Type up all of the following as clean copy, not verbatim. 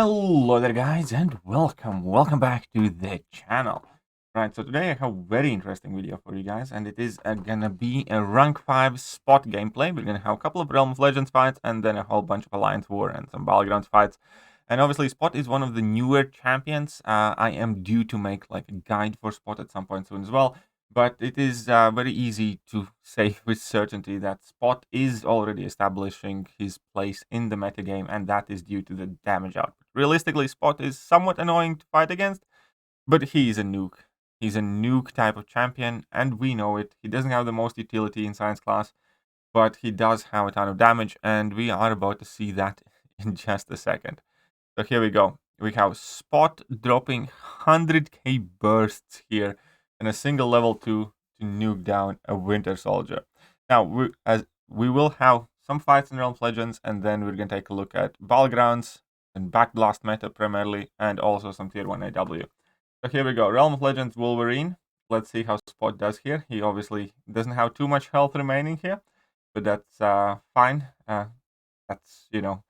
Hello there guys and welcome back to the channel. Right, so today I have a very interesting video for you guys, and it is gonna be a rank 5 spot gameplay. We're gonna have a couple of Realm of Legends fights and then a whole bunch of Alliance War and some Battlegrounds fights. And obviously Spot is one of the newer champions. I am due to make like a guide for Spot at some point soon as well. But it is very easy to say with certainty that Spot is already establishing his place in the metagame, and that is due to the damage output. Realistically, Spot is somewhat annoying to fight against, but he is a nuke. He's a nuke type of champion, and we know it. He doesn't have the most utility in science class, but he does have a ton of damage, and we are about to see that in just a second. So here we go. We have Spot dropping 100k bursts here in a single level 2 to nuke down a Winter Soldier. Now, we will have some fights in Realm of Legends, and then we're going to take a look at Battlegrounds and Backblast meta primarily, and also some Tier 1 AW. So here we go. Realm of Legends Wolverine. Let's see how Spot does here. He obviously doesn't have too much health remaining here, but that's fine. That's, you know,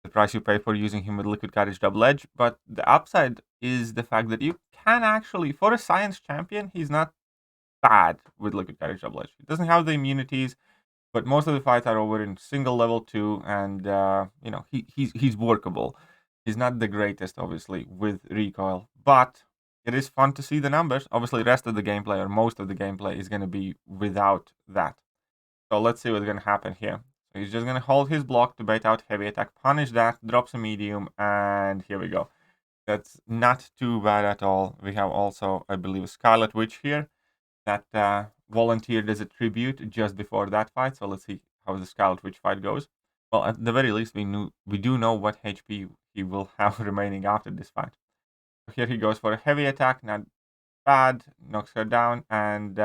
the price you pay for using him with Liquid Courage Double Edge. But the upside is the fact that you can actually, for a science champion, he's not bad with Liquid Courage Double Edge. He doesn't have the immunities, but most of the fights are over in single level 2, and you know, he's workable. He's not the greatest, obviously, with recoil, but it is fun to see the numbers. Obviously, the rest of the gameplay, or most of the gameplay, is going to be without that. So let's see what's going to happen here. So he's just going to hold his block to bait out heavy attack, punish that, drops a medium, and here we go. That's not too bad at all. We have also, I believe, a Scarlet Witch here that volunteered as a tribute just before that fight. So let's see how the Scarlet Witch fight goes. Well, at the very least, we do know what HP he will have remaining after this fight. So here he goes for a heavy attack, not bad, knocks her down, and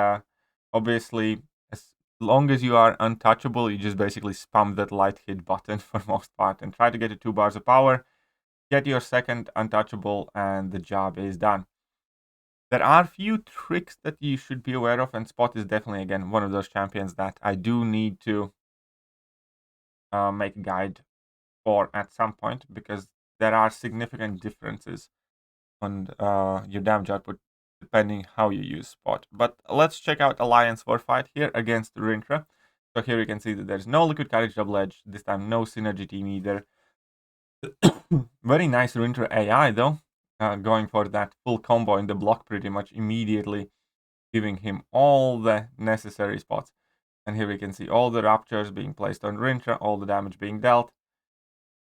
obviously, as long as you are untouchable, you just basically spam that light hit button for most part and try to get to 2 bars of power, get your second untouchable, and the job is done. There are a few tricks that you should be aware of, and Spot is definitely, again, one of those champions that I do need to make a guide for at some point, because there are significant differences on your damage output depending how you use Spot. But let's check out Alliance War fight here against Rintra. So here you can see that there's no Liquid Courage Double Edge, this time no Synergy team either. Very nice Rintra AI though, going for that full combo in the block pretty much immediately, giving him all the necessary spots. And here we can see all the Raptures being placed on Rintra, all the damage being dealt,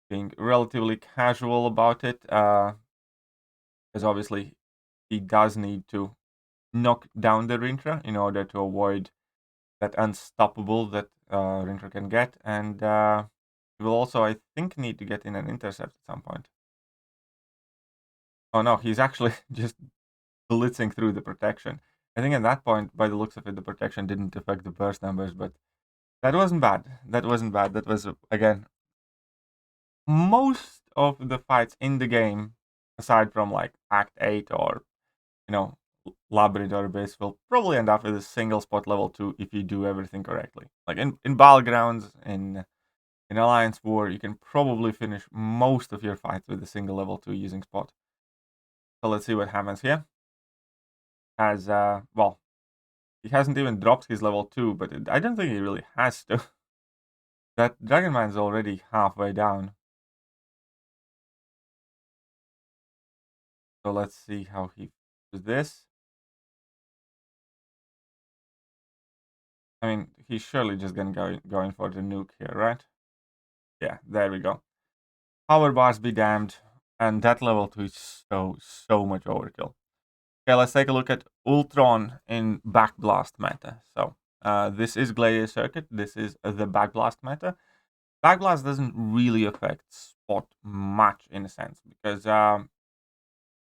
being relatively casual about it, because obviously he does need to knock down the Rintra in order to avoid that unstoppable that Rintra can get, and he will also, I think, need to get in an intercept at some point. Oh no, he's actually just blitzing through the protection. I think at that point, by the looks of it, the protection didn't affect the burst numbers, but that wasn't bad. That wasn't bad. That was, again, most of the fights in the game, aside from like Act 8 or, you know, Labyrinth or Abyss, will probably end up with a single spot level 2 if you do everything correctly. Like in Battlegrounds, in Alliance War, you can probably finish most of your fights with a single level 2 using Spot. So let's see what happens here. As, well, he hasn't even dropped his level 2, but I don't think he really has to. That Dragon Man's already halfway down. So let's see how he does this. I mean, he's surely just gonna go in for the nuke here, right? Yeah, there we go. Power bars be damned, and that level 2 is so much overkill. Okay, let's take a look at Ultron in Backblast meta. So this is Gladiator Circuit. This is the Backblast meta. Backblast doesn't really affect Spot much in a sense, because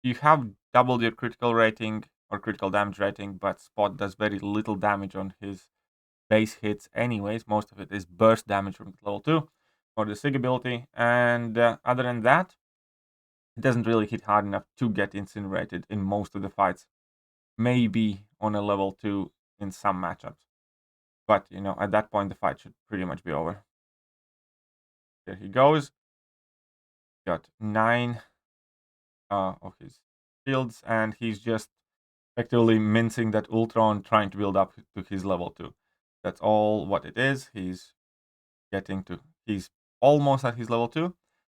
you have doubled your critical rating or critical damage rating, but Spot does very little damage on his base hits anyways. Most of it is burst damage from level 2 or the SIG ability, and other than that, it doesn't really hit hard enough to get incinerated in most of the fights. Maybe on a level 2 in some matchups. But, you know, at that point, the fight should pretty much be over. There he goes. Got 9 of his shields, and he's just effectively mincing that Ultron, trying to build up to his level 2. That's all what it is. He's almost at his level 2.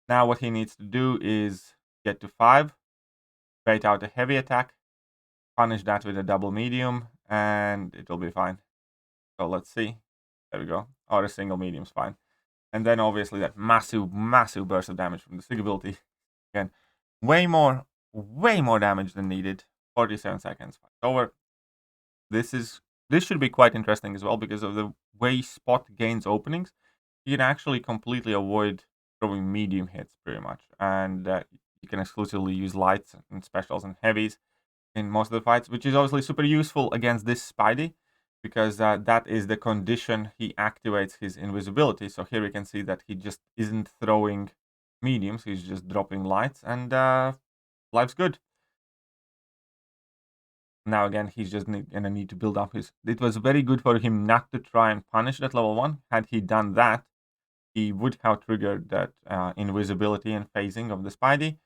Now what he needs to do is get to 5, bait out a heavy attack, punish that with a double medium, and it'll be fine. So let's see. There we go. Or a single medium's fine. And then obviously that massive burst of damage from the sig ability. Again, way more damage than needed. 47 seconds. Over. This should be quite interesting as well because of the way Spot gains openings. You can actually completely avoid throwing medium hits pretty much, and you can exclusively use lights and specials and heavies in most of the fights, which is obviously super useful against this Spidey because that is the condition he activates his invisibility. So here we can see that he just isn't throwing mediums, he's just dropping lights, and life's good. Now again, he's just gonna need to build up his... It was very good for him not to try and punish that level 1. Had he done that, he would have triggered that invisibility and phasing of the Spidey.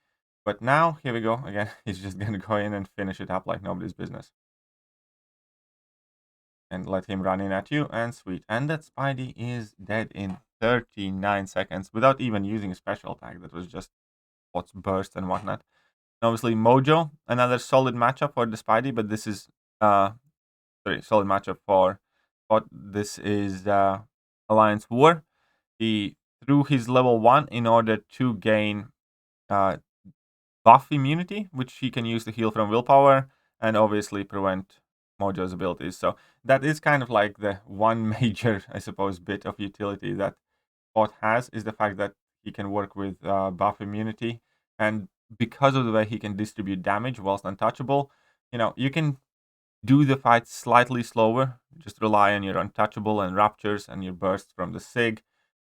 But now, here we go, again, he's just gonna go in and finish it up like nobody's business. And let him run in at you, and sweet. And that Spidey is dead in 39 seconds without even using a special attack. That was just what's burst and whatnot. Obviously, Mojo, another solid matchup for the Spidey, but this is solid matchup for Spot. This is Alliance War. He threw his level 1 in order to gain buff immunity, which he can use to heal from willpower, and obviously prevent Mojo's abilities. So that is kind of like the one major, I suppose, bit of utility that Spot has, is the fact that he can work with buff immunity, and because of the way he can distribute damage whilst untouchable, you can do the fight slightly slower, just rely on your untouchable and raptures and your bursts from the sig,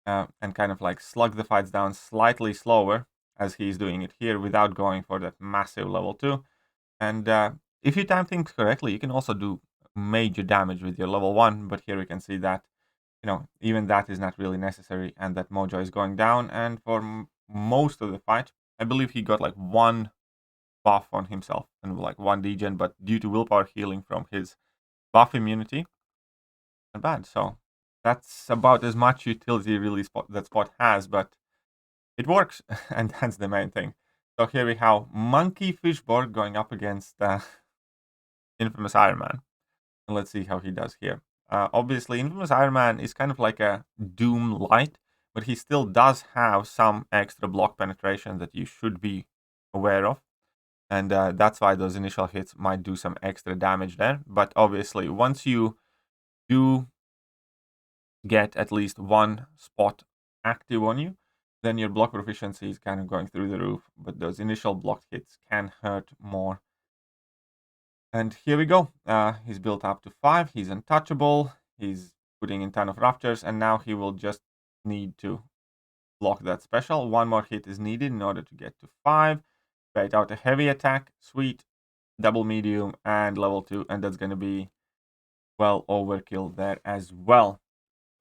and kind of like slug the fights down slightly slower as he's doing it here without going for that massive level 2. And if you time things correctly, you can also do major damage with your level 1, but here we can see that even that is not really necessary, and that Mojo is going down. And for most of the fight, I believe he got like 1 buff on himself and like 1 degen, but due to willpower healing from his buff immunity, not bad. So that's about as much utility really that Spot has, but it works, and that's the main thing. So here we have Monkey Fishborg going up against Infamous Iron Man. And let's see how he does here. Obviously, Infamous Iron Man is kind of like a Doom Light, but he still does have some extra block penetration that you should be aware of. And that's why those initial hits might do some extra damage there. But obviously, once you do get at least 1 spot active on you, then your block proficiency is kind of going through the roof. But those initial blocked hits can hurt more. And here we go. He's built up to 5. He's untouchable. He's putting in ton of raptures, and now he will just need to block that special. 1 more hit is needed in order to get to 5. Bait out a heavy attack. Sweet. Double medium and level 2, and that's going to be well overkill there as well.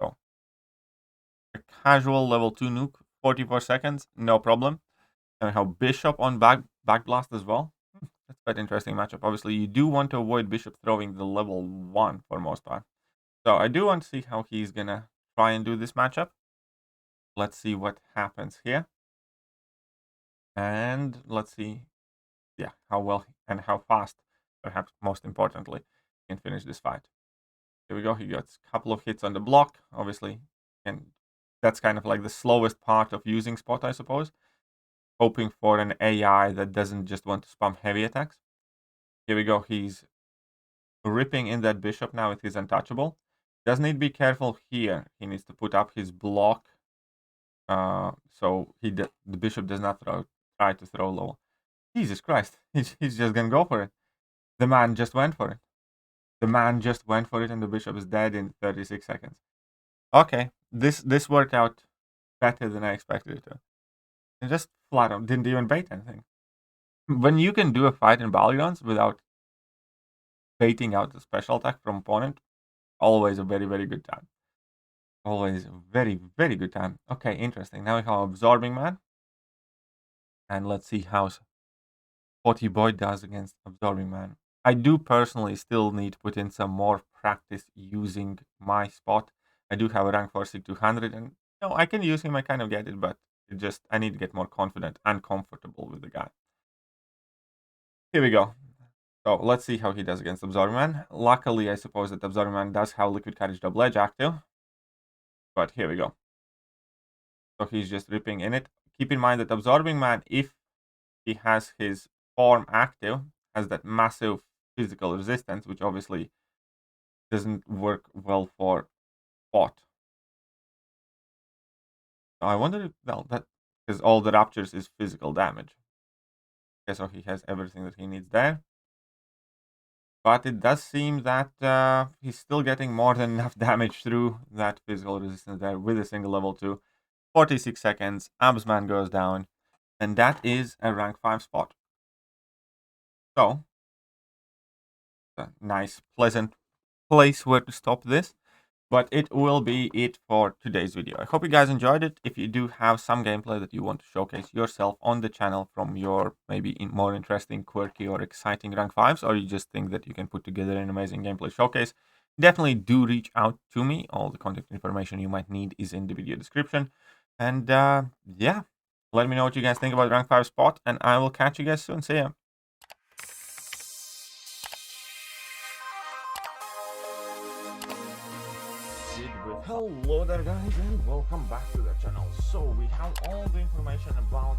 So a casual level 2 nuke, 44 seconds, no problem. And we have Bishop on back blast as well. That's quite interesting matchup. Obviously, you do want to avoid Bishop throwing the level 1 for most part. So I do want to see how he's gonna try and do this matchup. Let's see what happens here. And let's see, how well and how fast, perhaps most importantly, he can finish this fight. Here we go. He got a couple of hits on the block, obviously. And that's kind of like the slowest part of using Spot, I suppose. Hoping for an AI that doesn't just want to spam heavy attacks. Here we go. He's ripping in that Bishop now with his untouchable. Does need to be careful here. He needs to put up his block, so the Bishop does not try to throw low. Jesus Christ, he's just gonna go for it. The man just went for it. The man just went for it, and the Bishop is dead in 36 seconds. Okay, this worked out better than I expected it to. It just flat out didn't even bait anything. When you can do a fight in Polygons without baiting out the special attack from opponent, always a very, very good time. Always a very, very good time. Okay, interesting. Now we have Absorbing Man. And let's see how Potty Boy does against Absorbing Man. I do personally still need to put in some more practice using my spot. I do have a rank 4 sig 200, and I can use him. I kind of get it, but I need to get more confident and comfortable with the guy. Here we go. So let's see how he does against Absorbing Man. Luckily, I suppose that Absorbing Man does have Liquid Courage Double Edge active. But here we go. So he's just ripping in it. Keep in mind that Absorbing Man, if he has his form active, has that massive physical resistance, which obviously doesn't work well for spot. So I wonder if, well, that because all the raptures is physical damage. Okay, so he has everything that he needs there. But it does seem that he's still getting more than enough damage through that physical resistance there with a single level 2. 46 seconds, Absman goes down, and that is a rank 5 spot. So, a nice, pleasant place where to stop this. But it will be it for today's video. I hope you guys enjoyed it. If you do have some gameplay that you want to showcase yourself on the channel from your maybe more interesting, quirky, or exciting rank 5s, or you just think that you can put together an amazing gameplay showcase, definitely do reach out to me. All the contact information you might need is in the video description. And yeah, let me know what you guys think about rank 5 spot, and I will catch you guys soon. See ya. Hello there guys, and welcome back to the channel. So we have all the information about